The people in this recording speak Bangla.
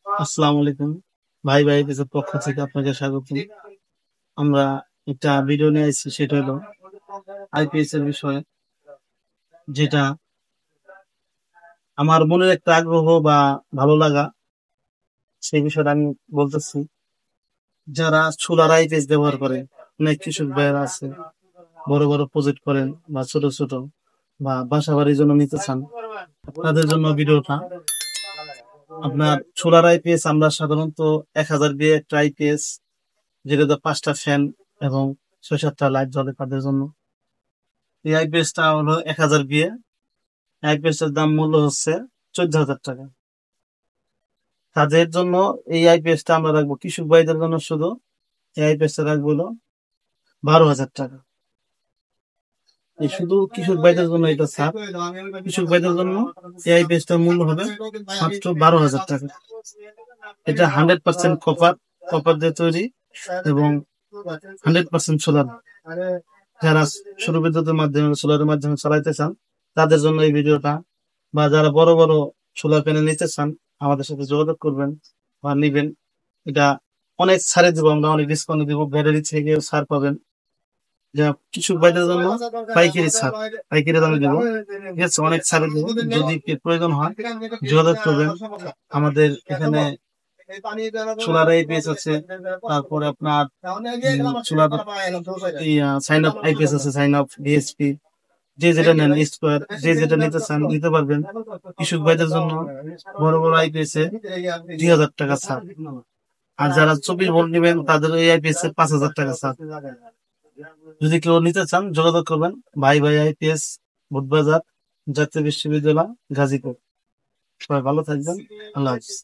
আসসালামু আলাইকুম। ভাই ভাই পেজের পক্ষ থেকে আপনাকে স্বাগত। আমরা একটা ভিডিও নিয়ে আসছি, সেটা হলো আইপিএস এর বিষয়ে, যেটা আমার মনের একটা আগ্রহ বা ভালো লাগা, সেই বিষয়টা আমি বলতেছি। যারা সোলার আইপিএস ব্যবহার করে, অনেক কৃষক ভাইয়েরা আছে, বড় বড় প্রজেক্ট করেন বা ছোট ছোট বা বাসা বাড়ির জন্য নিতে চান, তাদের জন্য ভিডিওটা। আপনার সোলার আইপিএস আমরা সাধারণত 1000 দিয়ে একটা আইপিএস, যেটাতে 5টা ফ্যান এবং 6-7টা লাইট জ্বলে তাদের জন্য। এই আইপিএসটা হলো 1000 বিয়ে। আইপিএস এর দাম মূল্য হচ্ছে 14,000 টাকা। তাদের জন্য এই আইপিএসটা আমরা রাখবো, কৃষক ভাইদের জন্য শুধু এই আইপিএসটা রাখবো হলো 12,000 টাকা। এই শুধু কৃষক ভাইদের জন্য এটা ছাড়। কৃষক ভাইদের জন্য এই আইপিএসটার মূল্য হবে মাত্র 12,000 টাকা। এটা 100% কপার, কপার দিয়ে তৈরি এবং 100% সোলার। যারা সৌর বিদ্যুতের মাধ্যমে, সোলারের মাধ্যমে চালাইতে চান, তাদের জন্য এই ভিডিওটা। বা যারা বড় বড় সোলার প্যানেল নিতে চান, আমাদের সাথে যোগাযোগ করবেন বা নিবেন। এটা অনেক ছাড়ে দিব, আমরা অনেক ডিসকাউন্ট দিব, ব্যাটারি থেকে ছাড় পাবেন। যা কিছু বাইরের জন্য পাইকারি ছাড়, পাইকারি দামে দিব। ঠিক আছে, অনেক ছাড়ে দিব। যদি প্রয়োজন হয় যোগাযোগ করবেন। আমাদের এখানে সোলার আইপিএস আছে, তারপরে আপনার সোলার সাইন আপ আইপিএস আছে, সাইন আপ ডিএসপি। যে যেটা নেন, স্কোয়ার, যে যেটা নিতে চান নিতে পারবেন। কৃষক ভাইদের জন্য বড় বড় আইপিএস এ 2,000 টাকা ছাড়। আর যারা 24 ভোল্ট নেবেন, তাদের এই আইপিএস এ 5,000 টাকা ছাড়। যদি কেউ নিতে চান যোগাযোগ করবেন। ভাই ভাই আইপিএস, বুধবাজার, জাতীয় বিশ্ববিদ্যালয়, গাজীপুর। সবাই ভালো থাকবেন। আল্লাহ হাফিজ।